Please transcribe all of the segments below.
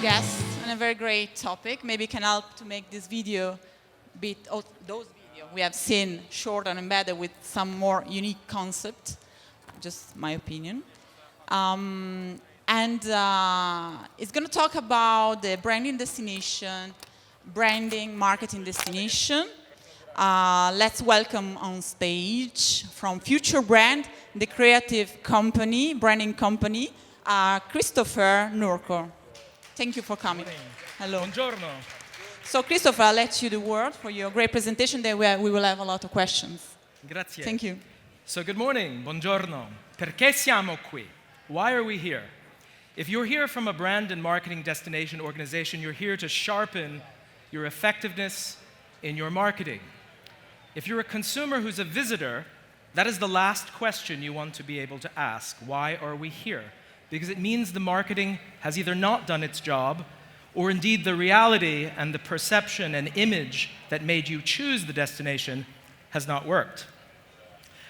guest and a very great topic. Maybe can help to make this video those videos we have seen short and embedded with some more unique concept, just my opinion. It's going to talk about the branding destination, branding, marketing destination. Let's welcome on stage from Future Brand, the creative company, branding company, Christopher Nurko. Thank you for coming. Hello. Buongiorno. So Christopher, I'll let you the word for your great presentation. Then we will have a lot of questions. Grazie. Thank you. So good morning, buongiorno. Perché siamo qui? Why are we here? If you're here from a brand and marketing destination organization, you're here to sharpen your effectiveness in your marketing. If you're a consumer who's a visitor, that is the last question you want to be able to ask. Why are we here? Because it means the marketing has either not done its job, or indeed the reality and the perception and image that made you choose the destination has not worked.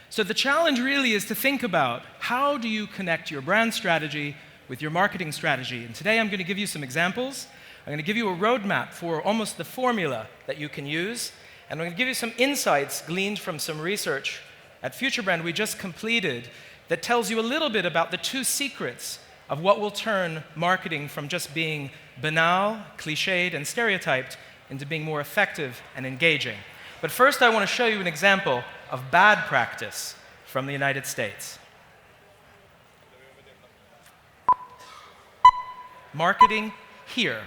So the challenge really is to think about how do you connect your brand strategy with your marketing strategy. And today I'm going to give you some examples. I'm going to give you a roadmap for almost the formula that you can use. And I'm going to give you some insights gleaned from some research at Future Brand we just completed that tells you a little bit about the two secrets of what will turn marketing from just being banal, cliched, and stereotyped into being more effective and engaging. But first, I want to show you an example of bad practice from the United States. Marketing here.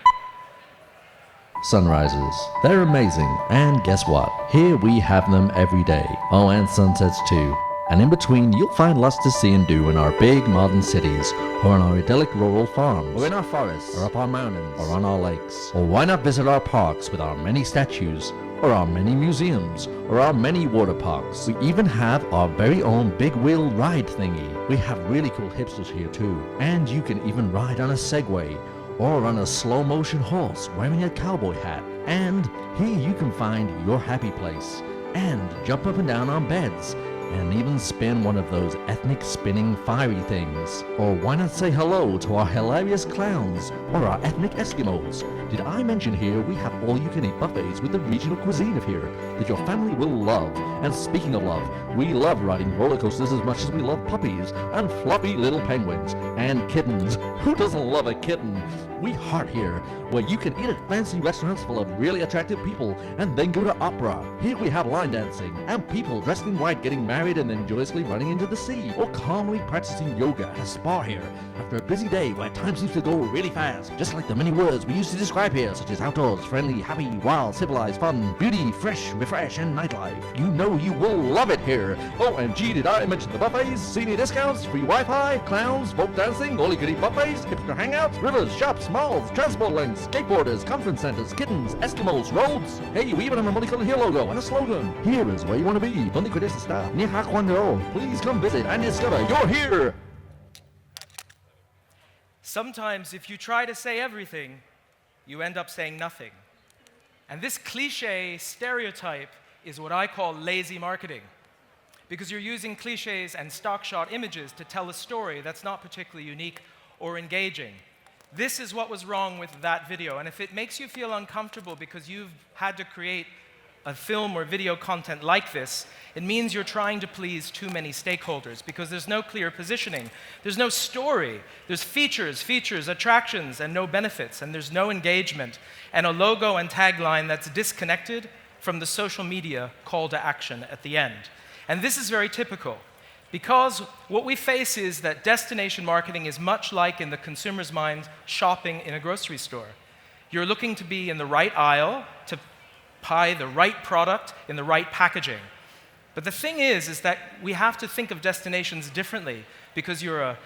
Sunrises. They're amazing, and guess what? Here we have them every day. Oh, and sunsets too. And in between, you'll find lots to see and do in our big modern cities, or on our idyllic rural farms, or in our forests, or up our mountains, or on our lakes. Or why not visit our parks with our many statues, or our many museums, or our many water parks. We even have our very own big wheel ride thingy. We have really cool hipsters here too. And you can even ride on a Segway, or on a slow motion horse wearing a cowboy hat. And here you can find your happy place, and jump up and down on beds, and even spin one of those ethnic spinning fiery things. Or why not say hello to our hilarious clowns, or our ethnic Eskimos? Did I mention here we have all-you-can-eat buffets with the regional cuisine of here that your family will love? And speaking of love, we love riding roller coasters as much as we love puppies and fluffy little penguins and kittens. Who doesn't love a kitten? We heart here, where you can eat at fancy restaurants full of really attractive people and then go to opera. Here we have line dancing and people dressed in white getting married and then joyously running into the sea, or calmly practicing yoga at a spa here after a busy day where time seems to go really fast, just like the many words we use to describe here, such as outdoors, friendly, happy, wild, civilized, fun, beauty, fresh, refresh, and nightlife. You know you will love it here. Oh, and gee, did I mention the buffets, senior discounts, free Wi-Fi, clowns, folk dancing, all-you-can-eat buffets, hipster hangouts, rivers, shops, malls, transport links, skateboarders, conference centers, kittens, Eskimos, roads. Hey, we even have a multicolored here logo and a slogan. Here is where you want to be. Donde quieres estar? Ni ha cuando. Please come visit and discover you're here. Sometimes if you try to say everything, you end up saying nothing. And this cliche stereotype is what I call lazy marketing, because you're using cliches and stock shot images to tell a story that's not particularly unique or engaging. This is what was wrong with that video. And if it makes you feel uncomfortable because you've had to create a film or video content like this, it means you're trying to please too many stakeholders, because there's no clear positioning. There's no story. There's features, attractions, and no benefits. And there's no engagement. And a logo and tagline that's disconnected from the social media call to action at the end. And this is very typical, because what we face is that destination marketing is much like, in the consumer's mind, shopping in a grocery store. You're looking to be in the right aisle, to buy the right product in the right packaging. But the thing is that we have to think of destinations differently, because you're a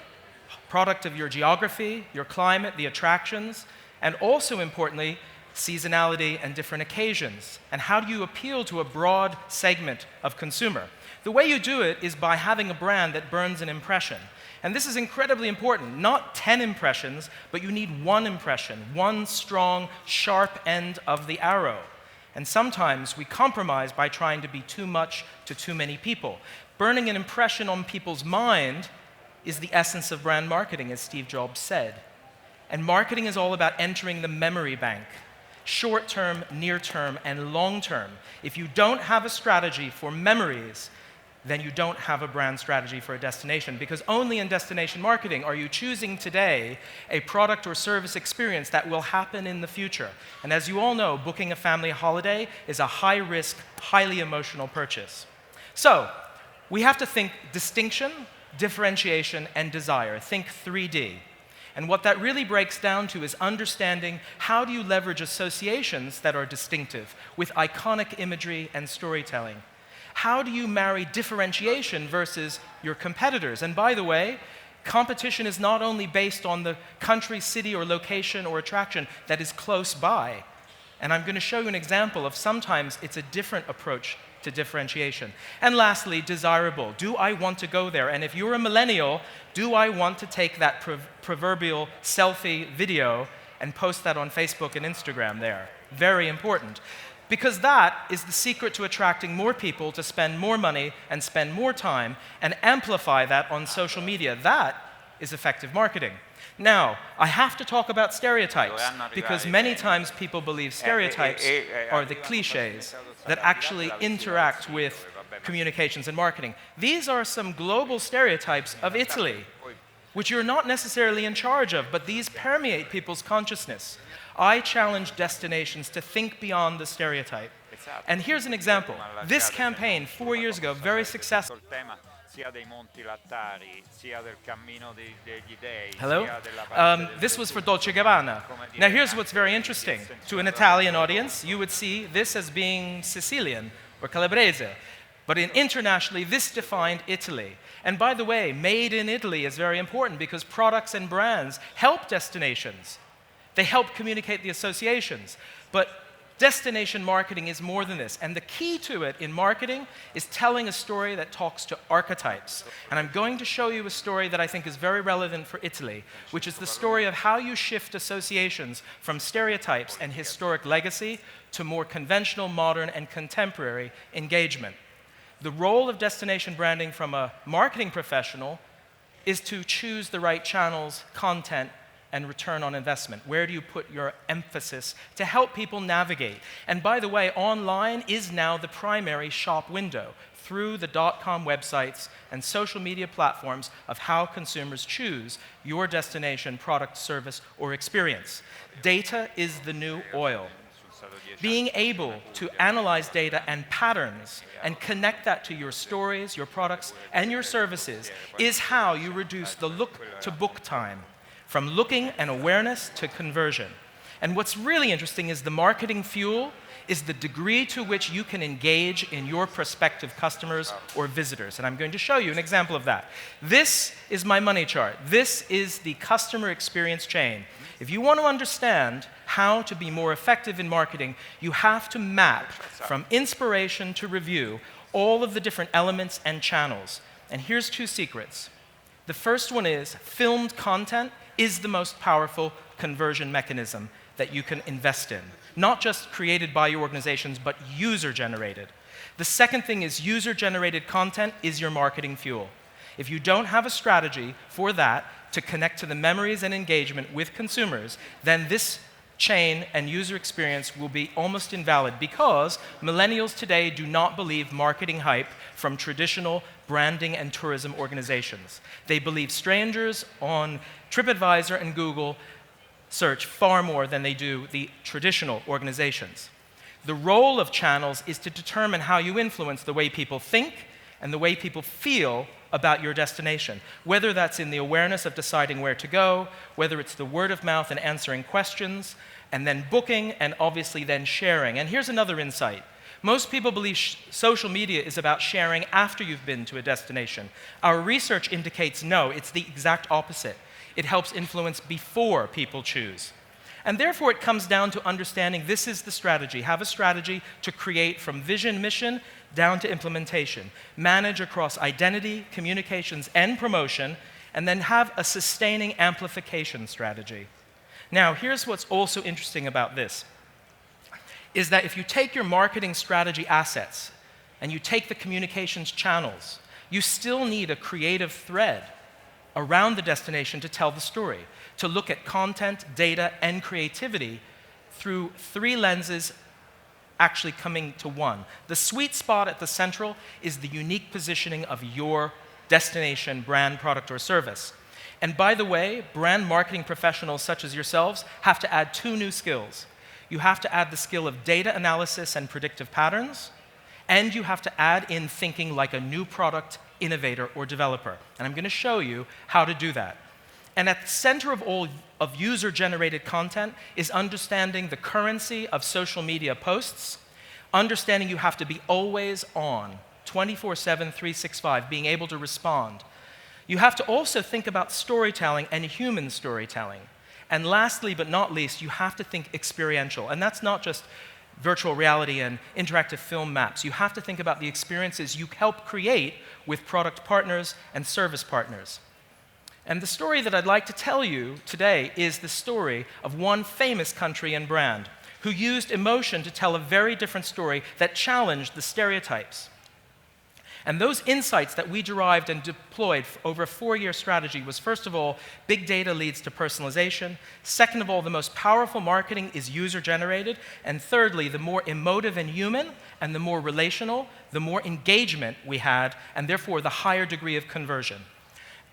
product of your geography, your climate, the attractions, and also importantly, seasonality and different occasions. And how do you appeal to a broad segment of consumer? The way you do it is by having a brand that burns an impression. And this is incredibly important. Not 10 impressions, but you need one impression, one strong, sharp end of the arrow. And sometimes we compromise by trying to be too much to too many people. Burning an impression on people's mind is the essence of brand marketing, as Steve Jobs said. And marketing is all about entering the memory bank, short-term, near-term, and long-term. If you don't have a strategy for memories, then you don't have a brand strategy for a destination, because only in destination marketing are you choosing today a product or service experience that will happen in the future. And as you all know, booking a family holiday is a high-risk, highly emotional purchase. So, we have to think distinction, differentiation, and desire. Think 3D. And what that really breaks down to is understanding how do you leverage associations that are distinctive with iconic imagery and storytelling. How do you marry differentiation versus your competitors? And by the way, competition is not only based on the country, city, or location or attraction that is close by. And I'm going to show you an example of sometimes it's a different approach to differentiation. And lastly, desirable. Do I want to go there? And if you're a millennial, do I want to take that proverbial selfie video and post that on Facebook and Instagram there? Very important. Because that is the secret to attracting more people to spend more money and spend more time and amplify that on social media. That is effective marketing. Now, I have to talk about stereotypes, because many times people believe stereotypes are the cliches that actually interact with communications and marketing. These are some global stereotypes of Italy, which you're not necessarily in charge of, but these permeate people's consciousness. I challenge destinations to think beyond the stereotype. And here's an example. This campaign, 4 years ago, very successful. Hello? This was for Dolce & Gabbana. Now here's what's very interesting. To an Italian audience, you would see this as being Sicilian or Calabrese. But internationally, this defined Italy. And by the way, made in Italy is very important because products and brands help destinations. They help communicate the associations. But destination marketing is more than this. And the key to it in marketing is telling a story that talks to archetypes. And I'm going to show you a story that I think is very relevant for Italy, which is the story of how you shift associations from stereotypes and historic legacy to more conventional, modern, and contemporary engagement. The role of destination branding from a marketing professional is to choose the right channels, content, and return on investment. Where do you put your emphasis to help people navigate? And by the way, online is now the primary shop window through the .com websites and social media platforms of how consumers choose your destination, product, service, or experience. Data is the new oil. Being able to analyze data and patterns and connect that to your stories, your products, and your services is how you reduce the look-to-book time, from looking and awareness to conversion. And what's really interesting is the marketing fuel is the degree to which you can engage in your prospective customers or visitors. And I'm going to show you an example of that. This is my money chart. This is the customer experience chain. If you want to understand how to be more effective in marketing, you have to map from inspiration to review all of the different elements and channels. And here's two secrets. The first one is filmed content is the most powerful conversion mechanism that you can invest in. Not just created by your organizations, but user-generated. The second thing is user-generated content is your marketing fuel. If you don't have a strategy for that to connect to the memories and engagement with consumers, then this chain and user experience will be almost invalid, because millennials today do not believe marketing hype from traditional branding and tourism organizations. They believe strangers on TripAdvisor and Google search far more than they do the traditional organizations. The role of channels is to determine how you influence the way people think and the way people feel about your destination, whether that's in the awareness of deciding where to go, whether it's the word of mouth and answering questions, and then booking, and obviously then sharing. And here's another insight. Most people believe social media is about sharing after you've been to a destination. Our research indicates no, it's the exact opposite. It helps influence before people choose. And therefore, it comes down to understanding this is the strategy. Have a strategy to create from vision, mission, down to implementation. Manage across identity, communications, and promotion, and then have a sustaining amplification strategy. Now, here's what's also interesting about this, is that if you take your marketing strategy assets and you take the communications channels, you still need a creative thread around the destination to tell the story. to look at content, data, and creativity through 3 lenses actually coming to one. The sweet spot at the central is the unique positioning of your destination, brand, product, or service. And by the way, brand marketing professionals such as yourselves have to add 2 new skills. You have to add the skill of data analysis and predictive patterns, and you have to add in thinking like a new product innovator or developer. And I'm going to show you how to do that. And at the center of all of user-generated content is understanding the currency of social media posts, understanding you have to be always on, 24/7, 365, being able to respond. You have to also think about storytelling and human storytelling. And lastly, but not least, you have to think experiential. And that's not just virtual reality and interactive film maps. You have to think about the experiences you help create with product partners and service partners. And the story that I'd like to tell you today is the story of one famous country and brand who used emotion to tell a very different story that challenged the stereotypes. And those insights that we derived and deployed over a 4-year strategy was, first of all, big data leads to personalization. Second of all, the most powerful marketing is user-generated. And thirdly, the more emotive and human and the more relational, the more engagement we had, and therefore the higher degree of conversion.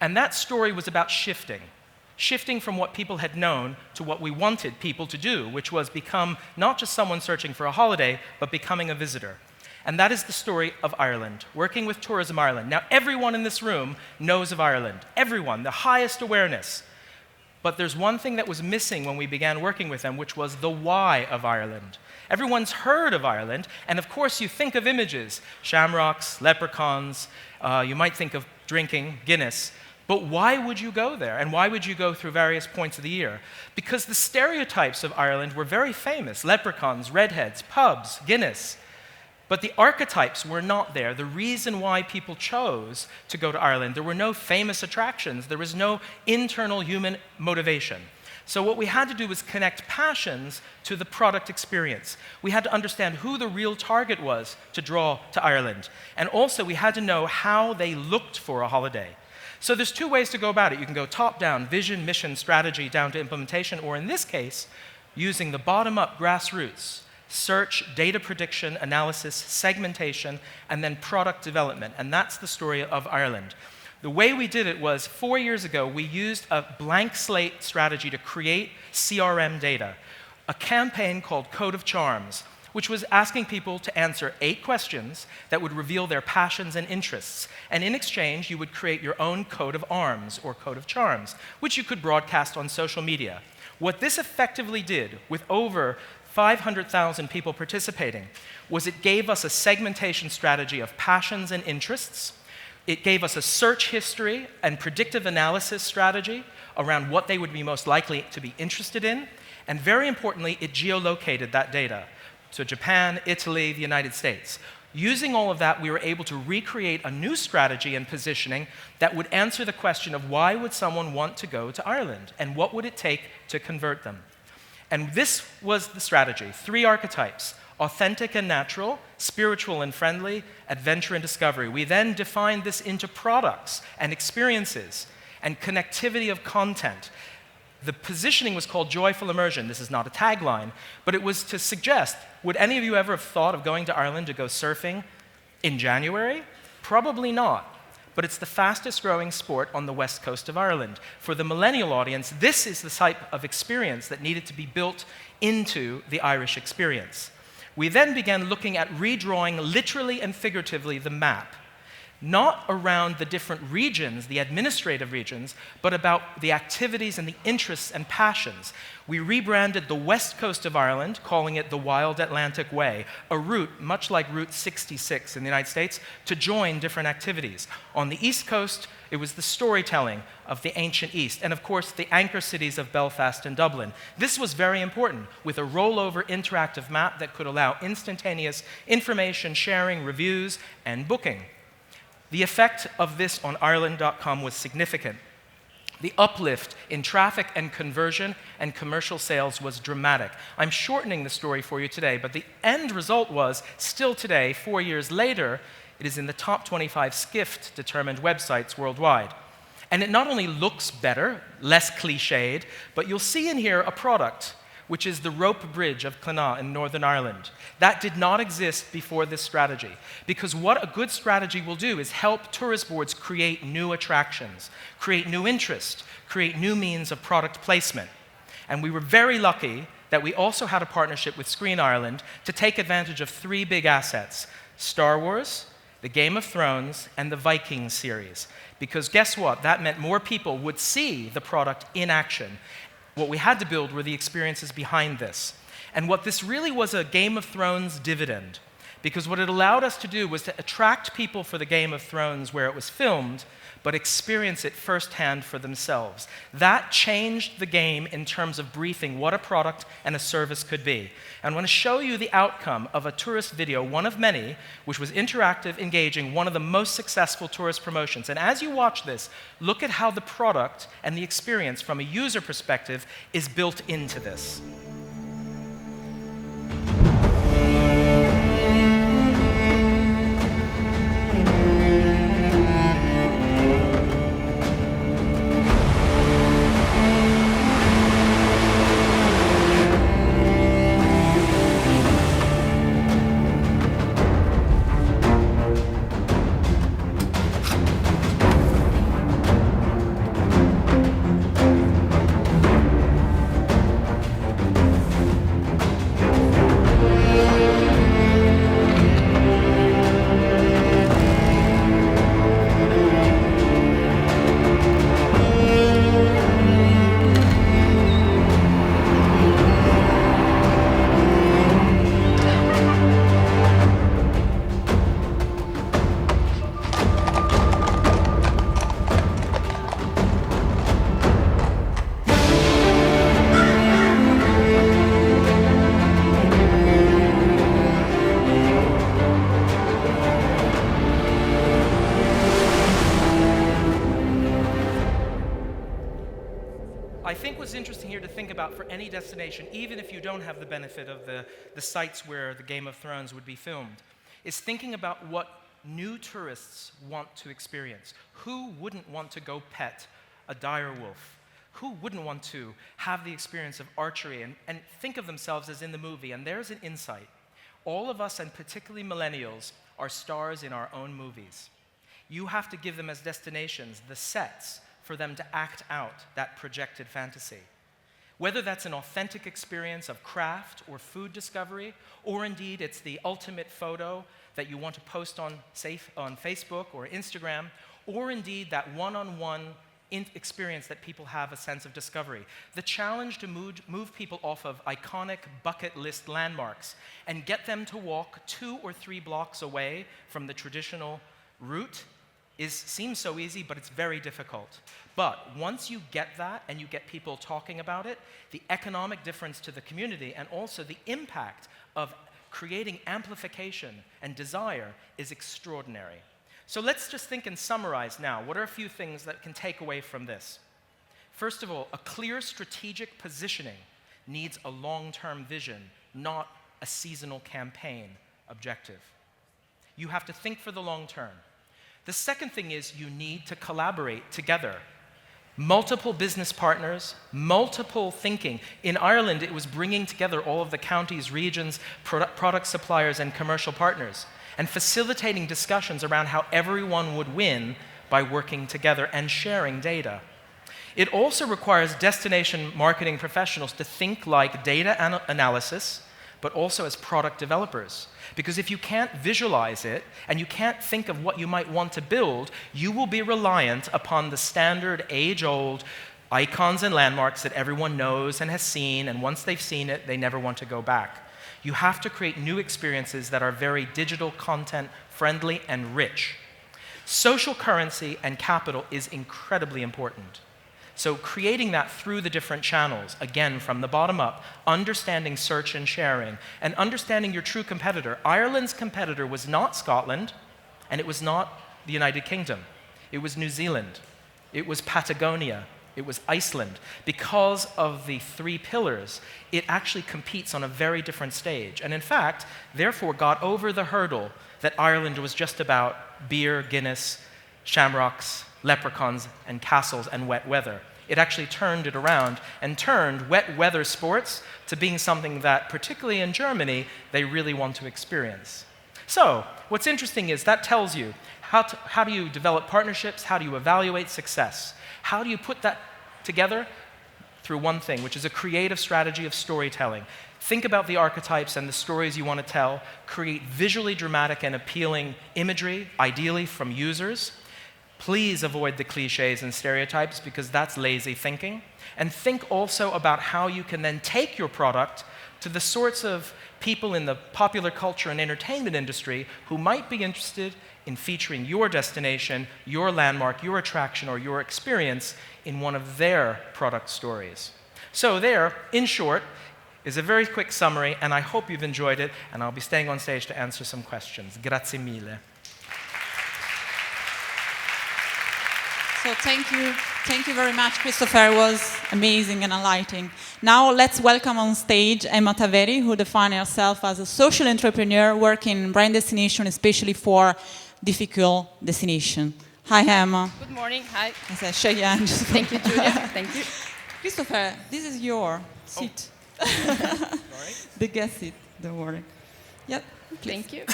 And that story was about shifting from what people had known to what we wanted people to do, which was become not just someone searching for a holiday, but becoming a visitor. And that is the story of Ireland, working with Tourism Ireland. Now, everyone in this room knows of Ireland. Everyone, the highest awareness. But there's one thing that was missing when we began working with them, which was the why of Ireland. Everyone's heard of Ireland, and of course you think of images, shamrocks, leprechauns, you might think of drinking Guinness. But why would you go there? And why would you go through various points of the year? Because the stereotypes of Ireland were very famous. Leprechauns, redheads, pubs, Guinness. But the archetypes were not there. The reason why people chose to go to Ireland, there were no famous attractions. There was no internal human motivation. So what we had to do was connect passions to the product experience. We had to understand who the real target was to draw to Ireland. And also we had to know how they looked for a holiday. So there's 2 ways to go about it. You can go top-down, vision, mission, strategy, down to implementation, or in this case, using the bottom-up grassroots, search, data prediction, analysis, segmentation, and then product development. And that's the story of Ireland. The way we did it was 4 years ago, we used a blank slate strategy to create CRM data, a campaign called Code of Charms, which was asking people to answer 8 questions that would reveal their passions and interests. And in exchange, you would create your own code of arms or code of charms, which you could broadcast on social media. What this effectively did, with over 500,000 people participating, was it gave us a segmentation strategy of passions and interests. It gave us a search history and predictive analysis strategy around what they would be most likely to be interested in. And very importantly, it geolocated that data. So Japan, Italy, the United States. Using all of that, we were able to recreate a new strategy and positioning that would answer the question of why would someone want to go to Ireland and what would it take to convert them. And this was the strategy. 3 archetypes: authentic and natural, spiritual and friendly, adventure and discovery. We then defined this into products and experiences and connectivity of content. The positioning was called joyful immersion. This is not a tagline, but it was to suggest, would any of you ever have thought of going to Ireland to go surfing in January? Probably not. But it's the fastest growing sport on the west coast of Ireland. For the millennial audience, this is the type of experience that needed to be built into the Irish experience. We then began looking at redrawing literally and figuratively the map, not around the different regions, the administrative regions, but about the activities and the interests and passions. We rebranded the west coast of Ireland, calling it the Wild Atlantic Way, a route, much like Route 66 in the United States, to join different activities. On the east coast, it was the storytelling of the ancient East, and of course, the anchor cities of Belfast and Dublin. This was very important, with a rollover interactive map that could allow instantaneous information sharing, reviews, and booking. The effect of this on Ireland.com was significant. The uplift in traffic and conversion and commercial sales was dramatic. I'm shortening the story for you today, but the end result was, still today, 4 years later, it is in the top 25 Skift-determined websites worldwide. And it not only looks better, less cliched, but you'll see in here a product, which is the rope bridge of Clonagh in Northern Ireland. That did not exist before this strategy, because what a good strategy will do is help tourist boards create new attractions, create new interest, create new means of product placement. And we were very lucky that we also had a partnership with Screen Ireland to take advantage of 3 big assets: Star Wars, the Game of Thrones, and the Vikings series. Because guess what? That meant more people would see the product in action. What we had to build were the experiences behind this. And what this really was a Game of Thrones dividend. Because what it allowed us to do was to attract people for the Game of Thrones where it was filmed, but experience it firsthand for themselves. That changed the game in terms of briefing what a product and a service could be. And I want to show you the outcome of a tourist video, one of many, which was interactive, engaging, one of the most successful tourist promotions. And as you watch this, look at how the product and the experience from a user perspective is built into this. I think what's interesting here to think about for any destination, even if you don't have the benefit of the sites where the Game of Thrones would be filmed, is thinking about what new tourists want to experience. Who wouldn't want to go pet a dire wolf? Who wouldn't want to have the experience of archery and think of themselves as in the movie? And there's an insight. All of us, and particularly millennials, are stars in our own movies. You have to give them as destinations the sets for them to act out that projected fantasy. Whether that's an authentic experience of craft or food discovery, or indeed it's the ultimate photo that you want to post on Facebook or Instagram, or indeed that one-on-one experience that people have a sense of discovery. The challenge to move people off of iconic bucket list landmarks and get them to walk 2 or 3 blocks away from the traditional route seems so easy, but it's very difficult. But once you get that and you get people talking about it, the economic difference to the community and also the impact of creating amplification and desire is extraordinary. So let's just think and summarize now. What are a few things that can take away from this? First of all, a clear strategic positioning needs a long-term vision, not a seasonal campaign objective. You have to think for the long term. The second thing is you need to collaborate together. Multiple business partners, multiple thinking. In Ireland, it was bringing together all of the counties, regions, product suppliers, and commercial partners, and facilitating discussions around how everyone would win by working together and sharing data. It also requires destination marketing professionals to think like data analysis, but also as product developers. Because if you can't visualize it, and you can't think of what you might want to build, you will be reliant upon the standard age-old icons and landmarks that everyone knows and has seen, and once they've seen it, they never want to go back. You have to create new experiences that are very digital content friendly and rich. Social currency and capital is incredibly important. So creating that through the different channels, again, from the bottom up, understanding search and sharing, and understanding your true competitor. Ireland's competitor was not Scotland, and it was not the United Kingdom. It was New Zealand. It was Patagonia. It was Iceland. Because of the 3 pillars, it actually competes on a very different stage. And in fact, therefore got over the hurdle that Ireland was just about beer, Guinness, shamrocks, leprechauns, and castles and wet weather. It actually turned it around and turned wet weather sports to being something that, particularly in Germany, they really want to experience. So, what's interesting is that tells you how do you develop partnerships, how do you evaluate success, how do you put that together? Through one thing, which is a creative strategy of storytelling. Think about the archetypes and the stories you want to tell, create visually dramatic and appealing imagery, ideally from users. Please avoid the cliches and stereotypes because that's lazy thinking. And think also about how you can then take your product to the sorts of people in the popular culture and entertainment industry who might be interested in featuring your destination, your landmark, your attraction, or your experience in one of their product stories. So there, in short, is a very quick summary, and I hope you've enjoyed it, and I'll be staying on stage to answer some questions. Grazie mille. So thank you very much, Christopher. It was amazing and enlightening. Now let's welcome on stage Emma Taveri, who defines herself as a social entrepreneur working in brand destination, especially for difficult destination. Hi, Emma. Good morning. Hi. I said, shake your hand. Thank you, Julia. Thank you. Christopher, this is your seat. Sorry? The guest seat, don't worry. Yep. Thank you.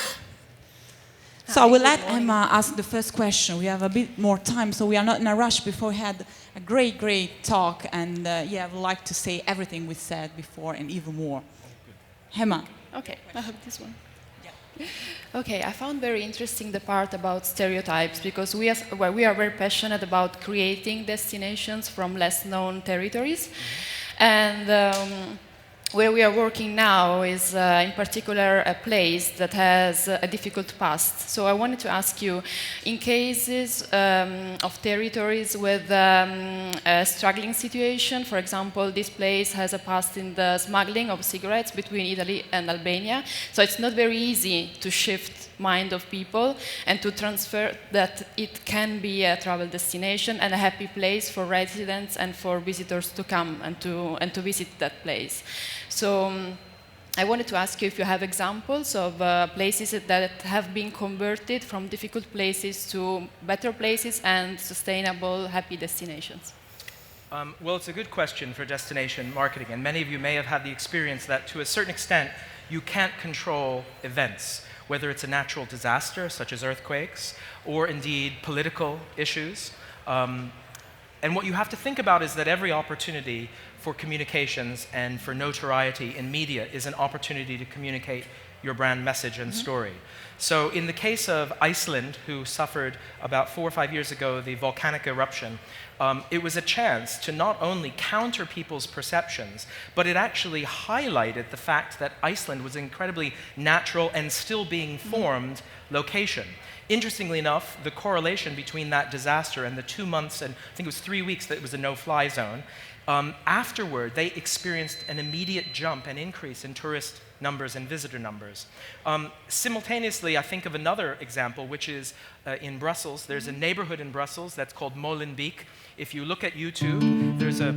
So I will Good let morning. Emma ask the first question. We have a bit more time, so we are not in a rush before we had a great, great talk. And yeah, I would like to say everything we said before and even more. Emma. Okay, I have this one. Okay, I found very interesting the part about stereotypes because we are very passionate about creating destinations from less known territories. And where we are working now is in particular a place that has a difficult past. So I wanted to ask you, in cases of territories with a struggling situation, for example, this place has a past in the smuggling of cigarettes between Italy and Albania, so it's not very easy to shift mind of people and to transfer that it can be a travel destination and a happy place for residents and for visitors to come and to visit that place. So I wanted to ask you if you have examples of places that have been converted from difficult places to better places and sustainable, happy destinations. Well, it's a good question for destination marketing, and many of you may have had the experience that to a certain extent you can't control events, whether it's a natural disaster such as earthquakes or indeed political issues. And what you have to think about is that every opportunity for communications and for notoriety in media is an opportunity to communicate your brand message and story. So in the case of Iceland, who suffered about 4 or 5 years ago the volcanic eruption, it was a chance to not only counter people's perceptions, but it actually highlighted the fact that Iceland was an incredibly natural and still being formed location. Interestingly enough, the correlation between that disaster and the 2 months, and I think it was 3 weeks that it was a no-fly zone, afterward they experienced an immediate jump and increase in tourist numbers and visitor numbers. Simultaneously, I think of another example, which is in Brussels. There's a neighborhood in Brussels that's called Molenbeek. If you look at YouTube, there's a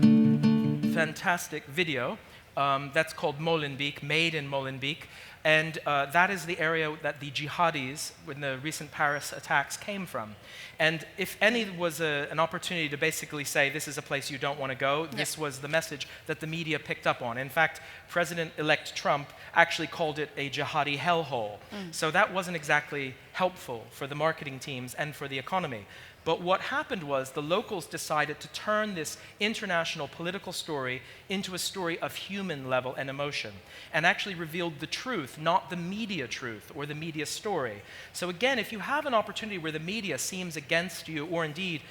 fantastic video that's called Molenbeek, made in Molenbeek. And that is the area that the jihadis, when the recent Paris attacks, came from. And if any was an opportunity to basically say, this is a place you don't want to go, this was the message that the media picked up on. In fact, President-elect Trump actually called it a jihadi hellhole. So that wasn't exactly helpful for the marketing teams and for the economy. But what happened was the locals decided to turn this international political story into a story of human level and emotion, and actually revealed the truth, not the media truth or the media story. So again, if you have an opportunity where the media seems against you or indeed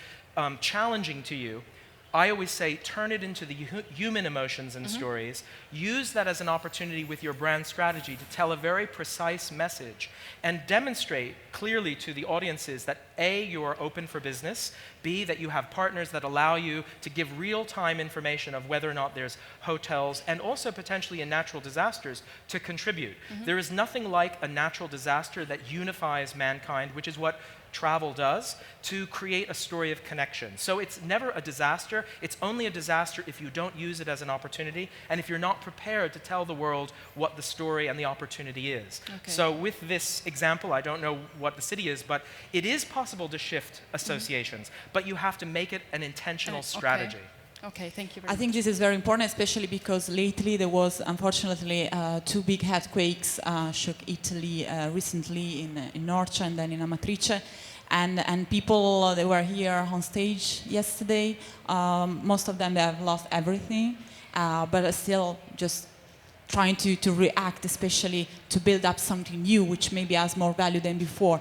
challenging to you, I always say turn it into the human emotions and stories. Use that as an opportunity with your brand strategy to tell a very precise message and demonstrate clearly to the audiences that A, you are open for business, B, that you have partners that allow you to give real-time information of whether or not there's hotels and also potentially in natural disasters to contribute. There is nothing like a natural disaster that unifies mankind, which is what travel does to create a story of connection. So it's never a disaster. It's only a disaster if you don't use it as an opportunity and if you're not prepared to tell the world what the story and the opportunity is. Okay. So with this example, I don't know what the city is, but it is possible to shift associations, but you have to make it an intentional strategy. Okay, thank you very much. I think this is very important, especially because lately there was, unfortunately, two big earthquakes shook Italy recently in Norcia and then in Amatrice. And people, they were here on stage yesterday. Most of them, they have lost everything, but are still just trying to react, especially to build up something new, which maybe has more value than before.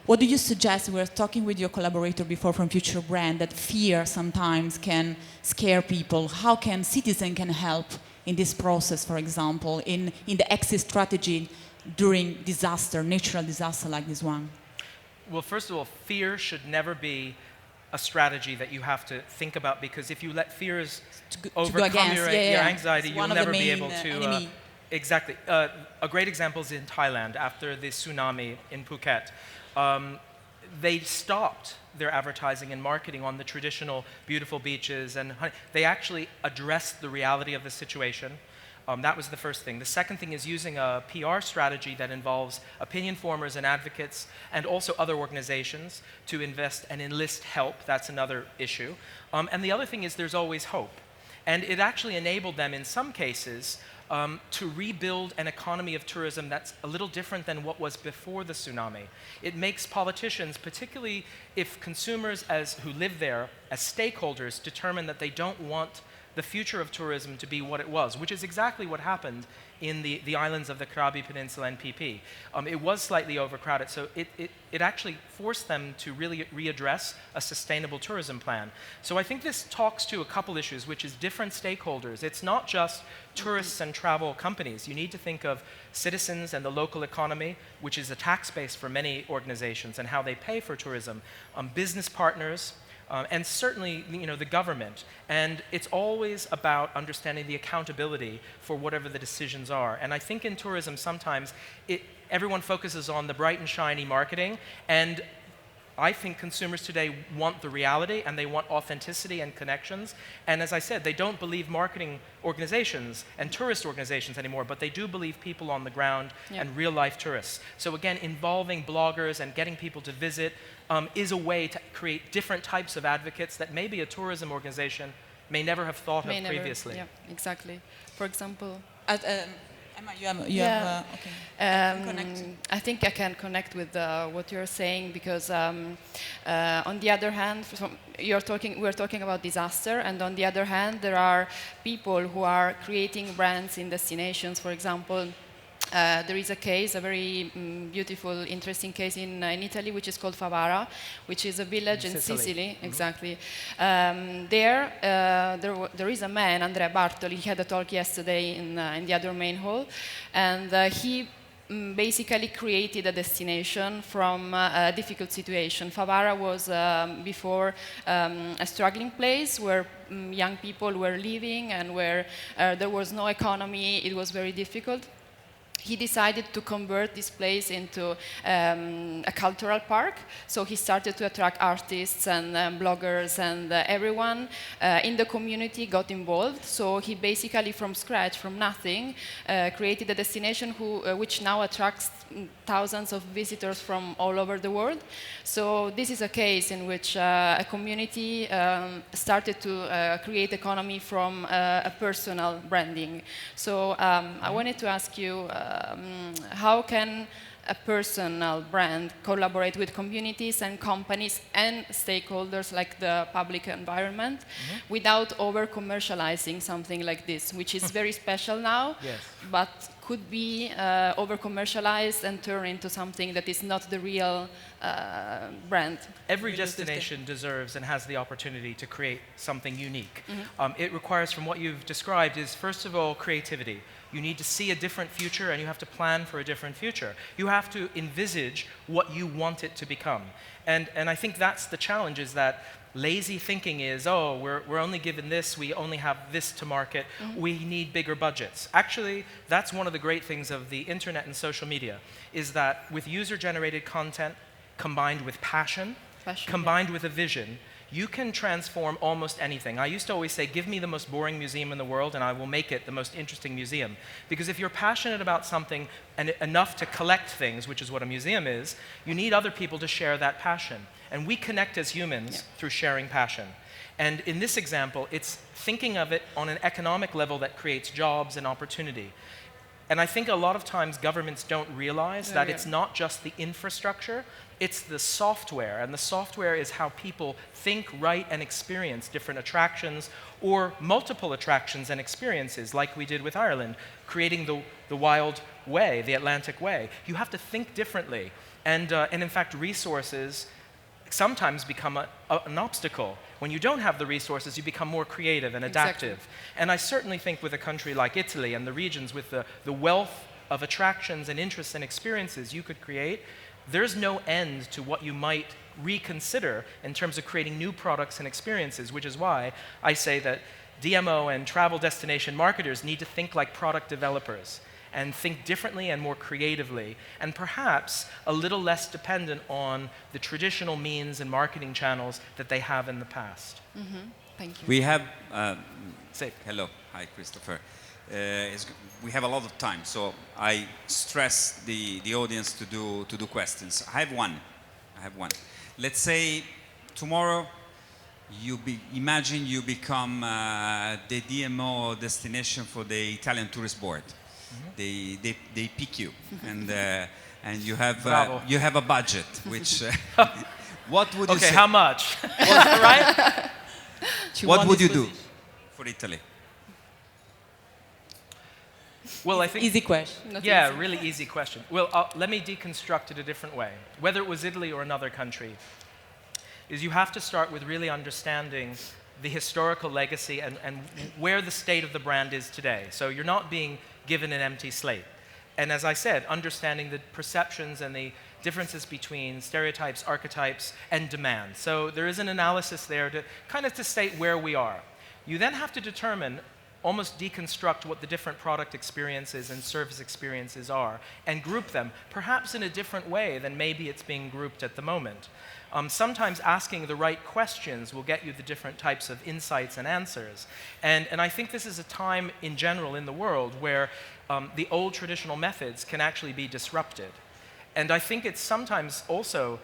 What do you suggest? We were talking with your collaborator before from Future Brand that fear sometimes can scare people. How can citizens can help in this process, for example, in the exit strategy during disaster, natural disaster like this one? Well, first of all, fear should never be a strategy that you have to think about, because if you let fears overcome your anxiety, you'll never be able to... Exactly. A great example is in Thailand after the tsunami in Phuket. They stopped their advertising and marketing on the traditional beautiful beaches, and they actually addressed the reality of the situation. That was the first thing. The second thing is using a PR strategy that involves opinion formers and advocates and also other organizations to invest and enlist help. That's another issue. And the other thing is there's always hope. And it actually enabled them in some cases to rebuild an economy of tourism that's a little different than what was before the tsunami. It makes politicians, particularly if consumers who live there as stakeholders, determine that they don't want the future of tourism to be what it was, which is exactly what happened in the islands of the Krabi Peninsula and PP. It was slightly overcrowded, so it actually forced them to really readdress a sustainable tourism plan. So I think this talks to a couple issues, which is different stakeholders. It's not just tourists and travel companies. You need to think of citizens and the local economy, which is a tax base for many organizations, and how they pay for tourism, business partners, and certainly, the government. And it's always about understanding the accountability for whatever the decisions are. And I think in tourism, sometimes everyone focuses on the bright and shiny marketing, and I think consumers today want the reality and they want authenticity and connections. And as I said, they don't believe marketing organizations and tourist organizations anymore, but they do believe people on the ground and real-life tourists. So again, involving bloggers and getting people to visit is a way to create different types of advocates that maybe a tourism organization may never have thought of previously. Yeah, exactly. For example... Emma, you have okay. I think I can connect with what you're saying, because on the other hand, we're talking about disaster, and on the other hand, there are people who are creating brands in destinations. For example, there is a very beautiful, interesting case in Italy, which is called Favara, which is a village in Sicily. Exactly. There is a man, Andrea Bartoli. He had a talk yesterday in the other main hall, and he basically created a destination from a difficult situation. Favara was before a struggling place where young people were living and where there was no economy. It was very difficult. He decided to convert this place into a cultural park. So he started to attract artists and bloggers, and everyone in the community got involved. So he basically, from scratch, from nothing, created a destination which now attracts thousands of visitors from all over the world. So this is a case in which a community started to create economy from a personal branding. So I wanted to ask you, how can a personal brand collaborate with communities and companies and stakeholders like the public environment without over-commercializing something like this, which is very special now, but could be over-commercialized and turn into something that is not the real brand? Every destination deserves and has the opportunity to create something unique. It requires, from what you've described, is first of all creativity. You need to see a different future, and you have to plan for a different future. You have to envisage what you want it to become. And I think that's the challenge, is that lazy thinking is, oh, we're only given this, we only have this to market, we need bigger budgets. Actually, that's one of the great things of the internet and social media, is that with user-generated content, combined with passion, combined with a vision, you can transform almost anything. I used to always say, give me the most boring museum in the world and I will make it the most interesting museum. Because if you're passionate about something and enough to collect things, which is what a museum is, you need other people to share that passion. And we connect as humans through sharing passion. And in this example, it's thinking of it on an economic level that creates jobs and opportunity. And I think a lot of times governments don't realize that it's not just the infrastructure, it's the software. And the software is how people think, write, and experience different attractions or multiple attractions and experiences, like we did with Ireland, creating the Wild Way, the Atlantic Way. You have to think differently. And in fact, resources sometimes become an obstacle. When you don't have the resources, you become more creative and adaptive. Exactly. And I certainly think with a country like Italy and the regions with the wealth of attractions and interests and experiences you could create, there's no end to what you might reconsider in terms of creating new products and experiences, which is why I say that DMO and travel destination marketers need to think like product developers and think differently and more creatively, and perhaps a little less dependent on the traditional means and marketing channels that they have in the past. Thank you. We have, Say. hello, hi Christopher. We have a lot of time, so I stress the audience to do questions. I have one. Let's say tomorrow imagine you become the DMO destination for the Italian Tourist Board. They pick you, and you have a budget. Which what would you say? Okay, how much? Right? What would you do for Italy? Well, I think easy question. Really easy question. Well, let me deconstruct it a different way. Whether it was Italy or another country, is you have to start with really understanding the historical legacy and where the state of the brand is today. So you're not being given an empty slate. And as I said, understanding the perceptions and the differences between stereotypes, archetypes, and demand. So there is an analysis there to kind of to state where we are. You then have to determine, almost deconstruct what the different product experiences and service experiences are and group them, perhaps in a different way than maybe it's being grouped at the moment. Sometimes asking the right questions will get you the different types of insights and answers. And I think this is a time in general in the world where the old traditional methods can actually be disrupted. And I think it's sometimes also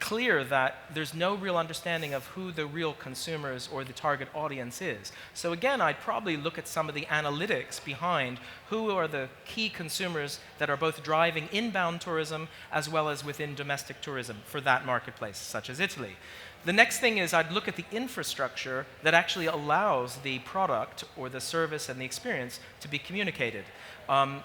clear that there's no real understanding of who the real consumers or the target audience is. So again, I'd probably look at some of the analytics behind who are the key consumers that are both driving inbound tourism as well as within domestic tourism for that marketplace, such as Italy. The next thing is I'd look at the infrastructure that actually allows the product or the service and the experience to be communicated.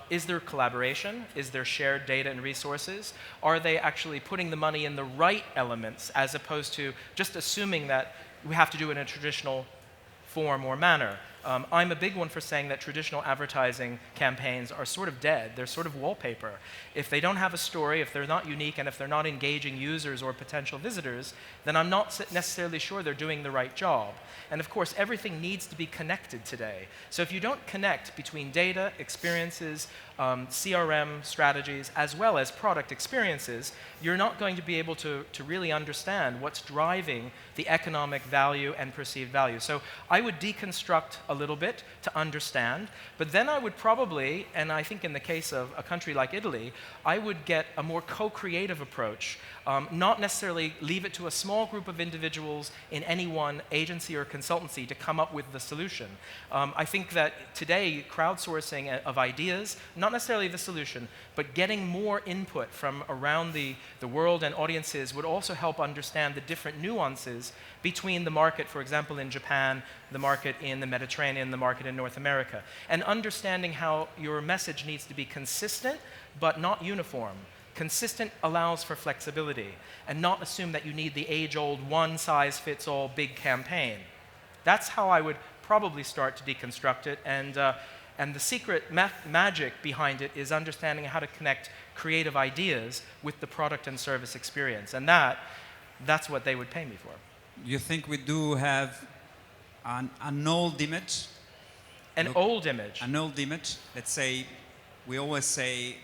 Is there collaboration? Is there shared data and resources? Are they actually putting the money in the right elements as opposed to just assuming that we have to do it in a traditional form or manner? I'm a big one for saying that traditional advertising campaigns are sort of dead. They're sort of wallpaper. If they don't have a story, if they're not unique, and if they're not engaging users or potential visitors, then I'm not necessarily sure they're doing the right job. And of course, everything needs to be connected today. So if you don't connect between data, experiences, CRM strategies, as well as product experiences, you're not going to be able to really understand what's driving the economic value and perceived value. So I would deconstruct a little bit to understand, but then I would probably, and I think in the case of a country like Italy, I would get a more co-creative approach, not necessarily leave it to a small group of individuals in any one agency or consultancy to come up with the solution. I think that today, crowdsourcing of ideas, not necessarily the solution, but getting more input from around the world and audiences would also help understand the different nuances between the market, for example, in Japan, the market in the Mediterranean, the market in North America, and understanding how your message needs to be consistent but not uniform. Consistent allows for flexibility, and not assume that you need the age-old one-size-fits-all big campaign. That's how I would probably start to deconstruct it, and the secret magic behind it is understanding how to connect creative ideas with the product and service experience, and that's what they would pay me for. You think we do have an old image? An old image? An old image. Let's say, we always say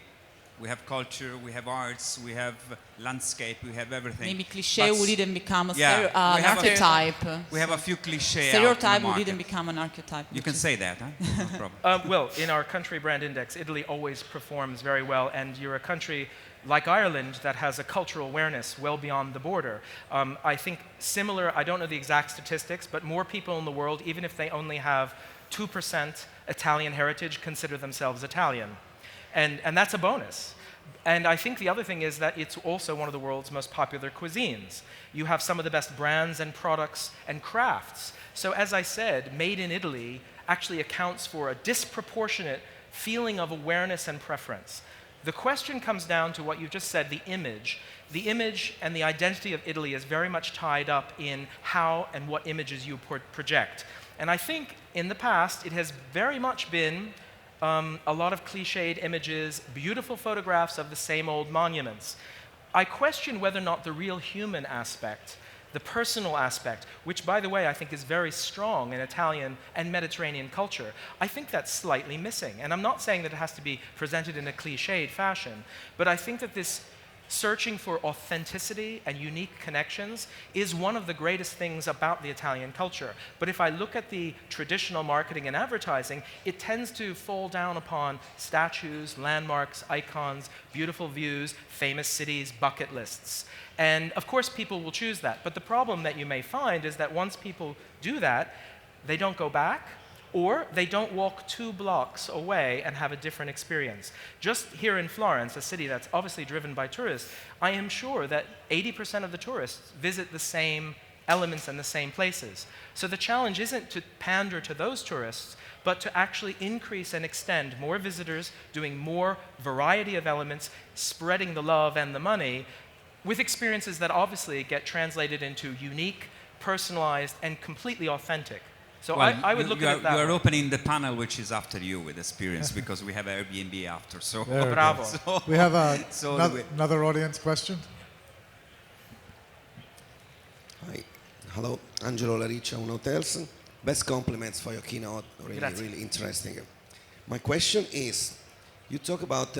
We have culture, we have arts, we have landscape, we have everything. Maybe cliché But wouldn't become a yeah, we an have archetype. We have a few cliché Stereotype out in the wouldn't market. become an archetype. You can say that, huh? No problem. Well, in our country brand index, Italy always performs very well, and you're a country like Ireland that has a cultural awareness well beyond the border. I think similar, I don't know the exact statistics, but more people in the world, even if they only have 2% Italian heritage, consider themselves Italian. And that's a bonus. And I think the other thing is that it's also one of the world's most popular cuisines. You have some of the best brands and products and crafts. So as I said, made in Italy actually accounts for a disproportionate feeling of awareness and preference. The question comes down to what you just said, the image. The image and the identity of Italy is very much tied up in how and what images you project. And I think in the past, it has very much been a lot of cliched images, beautiful photographs of the same old monuments. I question whether or not the real human aspect, the personal aspect, which, by the way, I think is very strong in Italian and Mediterranean culture, I think that's slightly missing. And I'm not saying that it has to be presented in a cliched fashion, but I think that this searching for authenticity and unique connections is one of the greatest things about the Italian culture. But if I look at the traditional marketing and advertising, it tends to fall down upon statues, landmarks, icons, beautiful views, famous cities, bucket lists. And of course people will choose that. But the problem that you may find is that once people do that, they don't go back, or they don't walk 2 blocks away and have a different experience. Just here in Florence, a city that's obviously driven by tourists, I am sure that 80% of the tourists visit the same elements and the same places. So the challenge isn't to pander to those tourists, but to actually increase and extend more visitors, doing more variety of elements, spreading the love and the money, with experiences that obviously get translated into unique, personalized, and completely authentic. So well, I would look at it that way. You are opening the panel which is after you with experience because we have Airbnb after. So bravo. So we have another audience question. Hi. Hello. Angelo Lariccia, Uno Hotels. Best compliments for your keynote. Really interesting. My question is, you talk about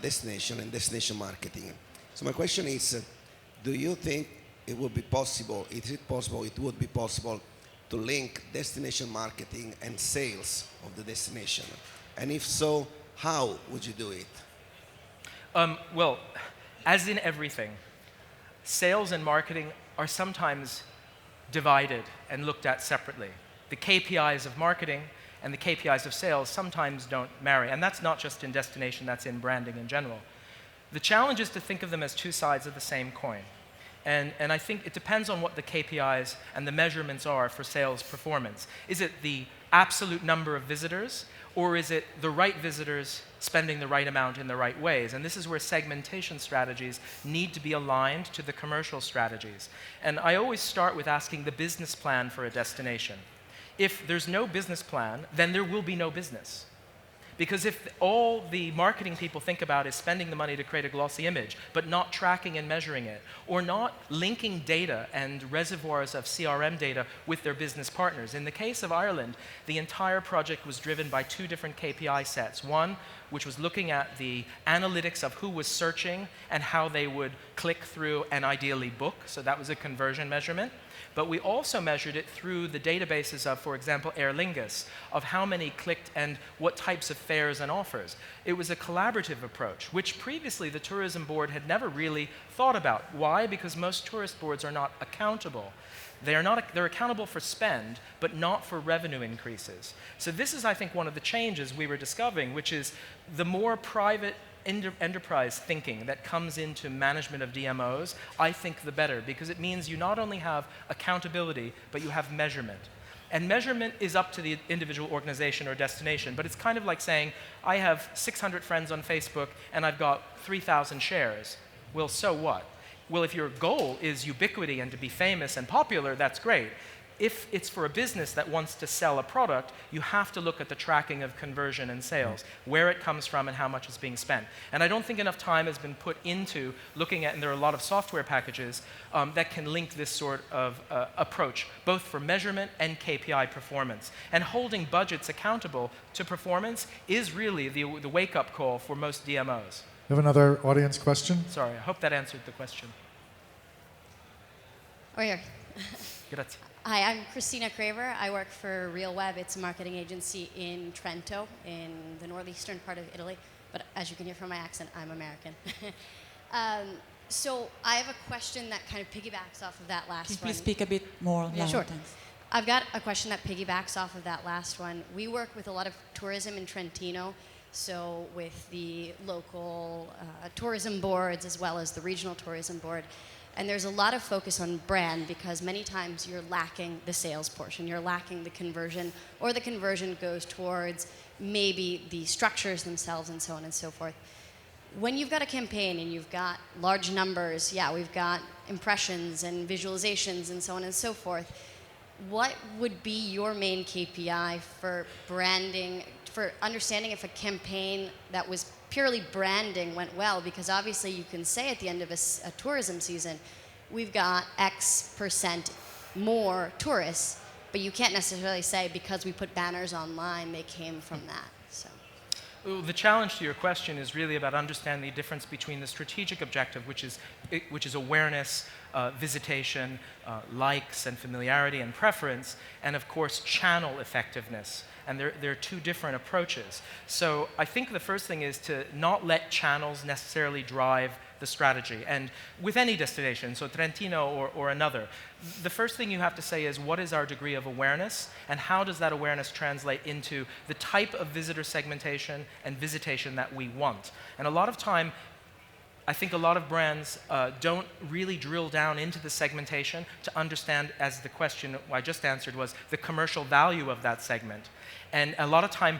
destination and destination marketing. So my question is, do you think it would be possible, it would be possible to link destination marketing and sales of the destination? And if so, how would you do it? Well, as in everything, sales and marketing are sometimes divided and looked at separately. The KPIs of marketing and the KPIs of sales sometimes don't marry. And that's not just in destination, that's in branding in general. The challenge is to think of them as 2 sides of the same coin. And I think it depends on what the KPIs and the measurements are for sales performance. Is it the absolute number of visitors, or is it the right visitors spending the right amount in the right ways? And this is where segmentation strategies need to be aligned to the commercial strategies. And I always start with asking the business plan for a destination. If there's no business plan, then there will be no business. Because if all the marketing people think about is spending the money to create a glossy image, but not tracking and measuring it, or not linking data and reservoirs of CRM data with their business partners. In the case of Ireland, the entire project was driven by 2 different KPI sets. One, which was looking at the analytics of who was searching and how they would click through and ideally book, so that was a conversion measurement. But we also measured it through the databases of, for example, Aer Lingus, of how many clicked and what types of fares and offers. It was a collaborative approach, which previously the tourism board had never really thought about. Why? Because most tourist boards are not accountable. They're accountable for spend, but not for revenue increases. So this is, I think, one of the changes we were discovering, which is the more private enterprise thinking that comes into management of DMOs, I think the better, because it means you not only have accountability, but you have measurement. And measurement is up to the individual organization or destination, but it's kind of like saying, I have 600 friends on Facebook and I've got 3,000 shares. Well, so what? Well, if your goal is ubiquity and to be famous and popular, that's great. If it's for a business that wants to sell a product, you have to look at the tracking of conversion and sales, where it comes from and how much is being spent. And I don't think enough time has been put into looking at, and there are a lot of software packages that can link this sort of approach, both for measurement and KPI performance. And holding budgets accountable to performance is really the wake-up call for most DMOs. You have another audience question? Sorry, I hope that answered the question. Oh, yeah. Grazie. Hi, I'm Christina Craver. I work for RealWeb. It's a marketing agency in Trento, in the northeastern part of Italy. But as you can hear from my accent, I'm American. So I have a question that kind of piggybacks off of that last one. Can you please speak a bit more? Yeah, sure. Thanks. I've got a question that piggybacks off of that last one. We work with a lot of tourism in Trentino, so with the local tourism boards as well as the regional tourism board. And there's a lot of focus on brand because many times you're lacking the sales portion, you're lacking the conversion, or the conversion goes towards maybe the structures themselves and so on and so forth. When you've got a campaign and you've got large numbers, yeah, we've got impressions and visualizations and so on and so forth, what would be your main KPI for branding, for understanding if a campaign that was purely branding went well? Because obviously you can say at the end of a tourism season, we've got X% more tourists, but you can't necessarily say because we put banners online, they came from that. So. Well, the challenge to your question is really about understanding the difference between the strategic objective, which is awareness, visitation, likes and familiarity and preference, and of course channel effectiveness. And there are two different approaches. So I think the first thing is to not let channels necessarily drive the strategy. And with any destination, so Trentino or another, the first thing you have to say is what is our degree of awareness and how does that awareness translate into the type of visitor segmentation and visitation that we want. And a lot of time, I think a lot of brands don't really drill down into the segmentation to understand, as the question I just answered was, the commercial value of that segment. And a lot of time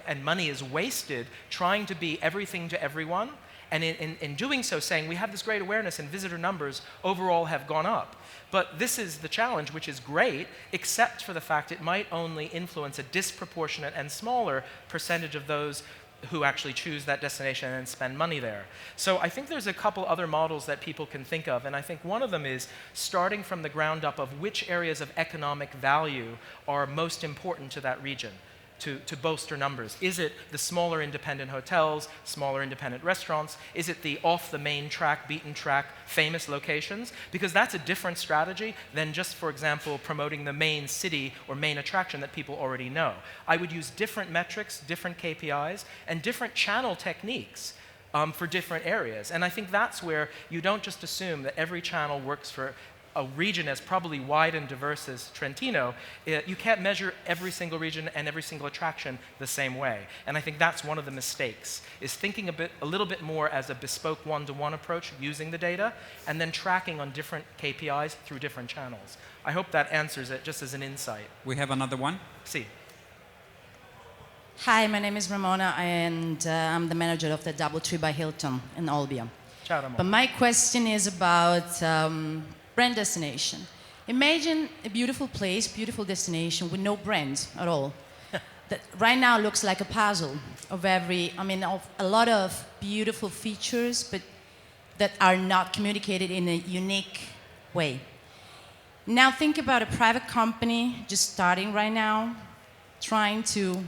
and money is wasted trying to be everything to everyone, and in doing so saying we have this great awareness and visitor numbers overall have gone up. But this is the challenge, which is great, except for the fact it might only influence a disproportionate and smaller percentage of those who actually choose that destination and spend money there. So I think there's a couple other models that people can think of, and I think one of them is starting from the ground up of which areas of economic value are most important to that region to bolster numbers. Is it the smaller independent hotels, smaller independent restaurants? Is it the off the main track, beaten track, famous locations? Because that's a different strategy than just, for example, promoting the main city or main attraction that people already know. I would use different metrics, different KPIs, and different channel techniques for different areas. And I think that's where you don't just assume that every channel works for a region as probably wide and diverse as Trentino. You can't measure every single region and every single attraction the same way. And I think that's one of the mistakes, is thinking a little bit more as a bespoke one-to-one approach using the data and then tracking on different KPIs through different channels. I hope that answers it just as an insight. We have another one. Si. Hi, my name is Ramona and I'm the manager of the DoubleTree by Hilton in Olbia. Ciao, Ramona. But my question is about brand destination. Imagine a beautiful place, beautiful destination with no brand at all. That right now looks like a puzzle of of a lot of beautiful features, but that are not communicated in a unique way. Now think about a private company just starting right now, trying to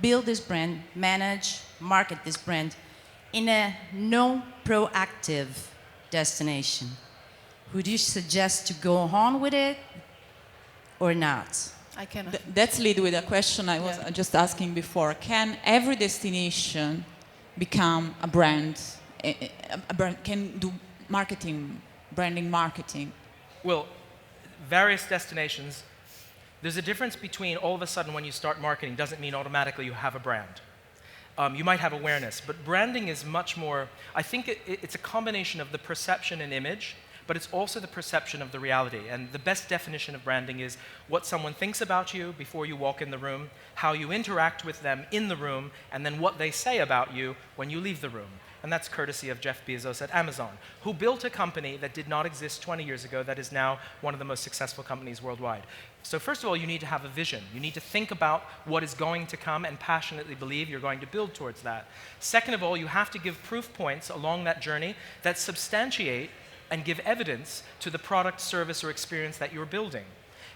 build this brand, manage, market this brand in a no proactive destination. Would you suggest to go on with it or not? I can. That's lead with a question I was just asking before. Can every destination become a brand? A brand can do marketing, branding marketing? Well, various destinations, there's a difference between all of a sudden when you start marketing doesn't mean automatically you have a brand. You might have awareness, but branding is much more, I think it's a combination of the perception and image, but it's also the perception of the reality. And the best definition of branding is what someone thinks about you before you walk in the room, how you interact with them in the room, and then what they say about you when you leave the room. And that's courtesy of Jeff Bezos at Amazon, who built a company that did not exist 20 years ago that is now one of the most successful companies worldwide. So first of all, you need to have a vision. You need to think about what is going to come and passionately believe you're going to build towards that. Second of all, you have to give proof points along that journey that substantiate and give evidence to the product, service, or experience that you're building.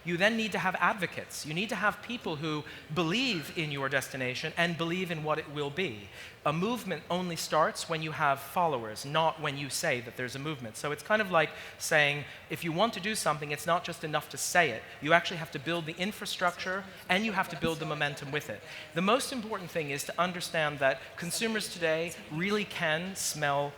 you then need to have advocates. You need to have people who believe in your destination and believe in what it will be. A movement only starts when you have followers, not when you say that there's a movement. So it's kind of like saying, if you want to do something, it's not just enough to say it. You actually have to build the infrastructure and you have to build the momentum with it. The most important thing is to understand that consumers today really can smell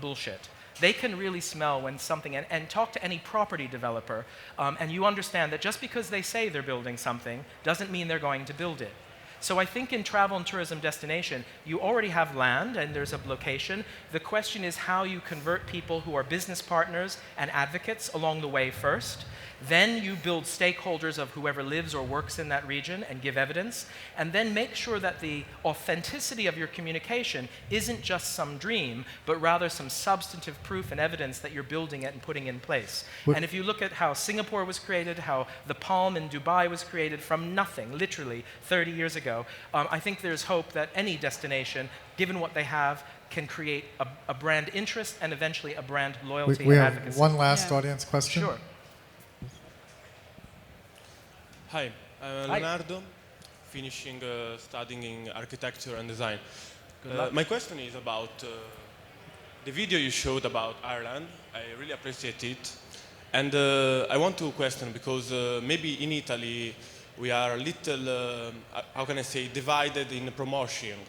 bullshit. They can really smell when something, and talk to any property developer, and you understand that just because they say they're building something doesn't mean they're going to build it. So I think in travel and tourism destination, you already have land and there's a location. The question is how you convert people who are business partners and advocates along the way first. Then you build stakeholders of whoever lives or works in that region and give evidence. And then make sure that the authenticity of your communication isn't just some dream, but rather some substantive proof and evidence that you're building it and putting in place. And if you look at how Singapore was created, how the Palm in Dubai was created from nothing, literally 30 years ago, I think there's hope that any destination, given what they have, can create a brand interest and eventually a brand loyalty we and have advocacy. one last audience question. Sure. Hi, I'm Leonardo, finishing studying in architecture and design. My question is about the video you showed about Ireland. I really appreciate it. And I want to question, because maybe in Italy we are a little, how can I say, divided in promotion.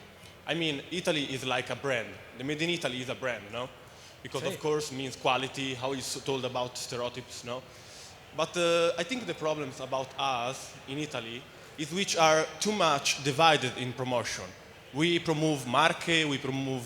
I mean, Italy is like a brand. The Made in Italy is a brand, no? Because of course means quality, how it's told about stereotypes, no? But I think the problems about us in Italy is which are too much divided in promotion. We promote Marche, we promote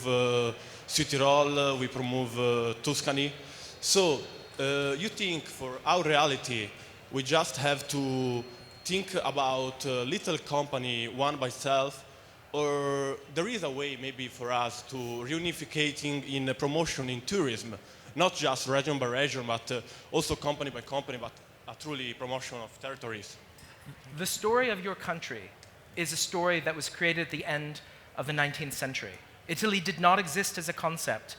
Südtirol, we promote Tuscany. So you think for our reality, we just have to think about a little company one by itself, or there is a way maybe for us to reunificating in promotion in tourism, not just region by region, but also company by company, but a truly promotion of territories. The story of your country is a story that was created at the end of the 19th century. Italy did not exist as a concept.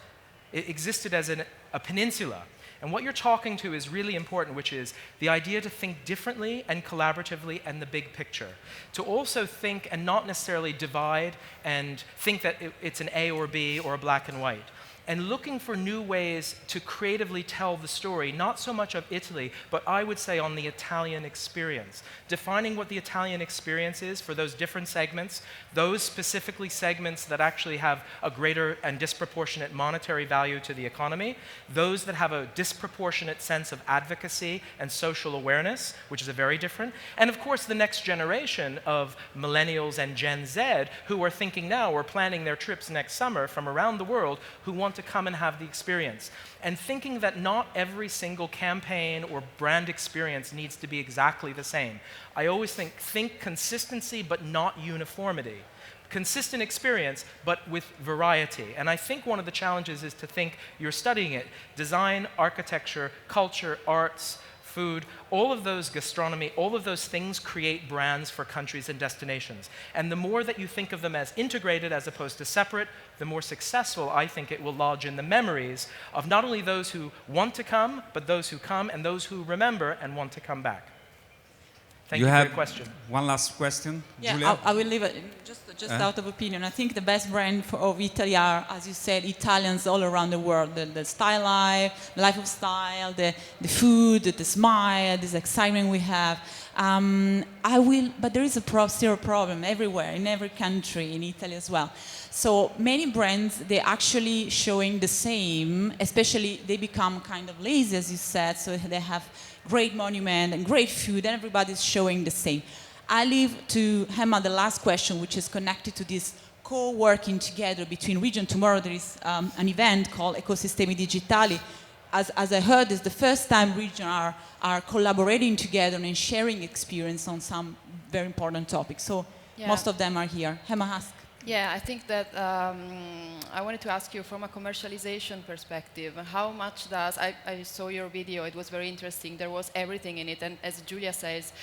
It existed as a peninsula. And what you're talking to is really important, which is the idea to think differently and collaboratively and the big picture. To also think and not necessarily divide and think that it's an A or B or a black and white. And looking for new ways to creatively tell the story, not so much of Italy, but I would say on the Italian experience. Defining what the Italian experience is for those different segments, those specifically segments that actually have a greater and disproportionate monetary value to the economy, those that have a disproportionate sense of advocacy and social awareness, which is a very different, and of course the next generation of millennials and Gen Z who are thinking now or planning their trips next summer from around the world who want to come and have the experience. And thinking that not every single campaign or brand experience needs to be exactly the same. I always think consistency but not uniformity. Consistent experience, but with variety. And I think one of the challenges is to think you're studying it. Design, architecture, culture, arts, food, all of those, gastronomy, all of those things create brands for countries and destinations. And the more that you think of them as integrated as opposed to separate, the more successful I think it will lodge in the memories of not only those who want to come, but those who come and those who remember and want to come back. Thank you for your question. One last question, Yeah, Giulia? I will leave it just out of opinion. I think the best brand of Italy are, as you said, Italians all around the world. The style life, the life of style, the food, the smile, this excitement we have. But there is still a problem everywhere, in every country, in Italy as well. So many brands, they're actually showing the same, especially they become kind of lazy, as you said, so they have great monument and great food, and everybody's showing the same. I leave to Emma the last question, which is connected to this co-working together between region. Tomorrow there is an event called Ecosistemi Digitali. As I heard, it's the first time regions are collaborating together and sharing experience on some very important topics. So most of them are here. Emma, ask. Yeah, I think that I wanted to ask you from a commercialization perspective, how much does, I saw your video, it was very interesting, there was everything in it, and as Giulia says,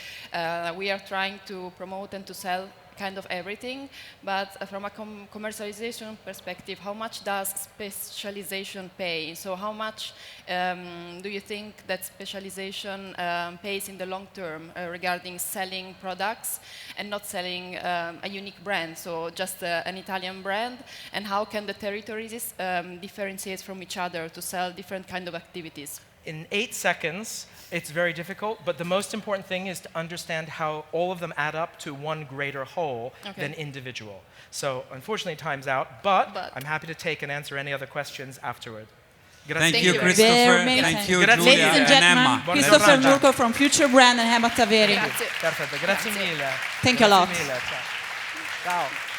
we are trying to promote and to sell kind of everything, but from a commercialization perspective, how much does specialization pay? So how much do you think that specialization pays in the long term regarding selling products and not selling a unique brand, so just an Italian brand, and how can the territories differentiate from each other to sell different kind of activities? In 8 seconds, it's very difficult, but the most important thing is to understand how all of them add up to one greater whole than individual. So unfortunately, time's out, but I'm happy to take and answer any other questions afterward. Thank you, Christopher. Thank you, Giulia Ladies and gentlemen, Emma. Christopher Murco from Future Brand and Emma Taveri. Perfetto, grazie mille. Thank you a lot. Grazie mille, ciao. Ciao.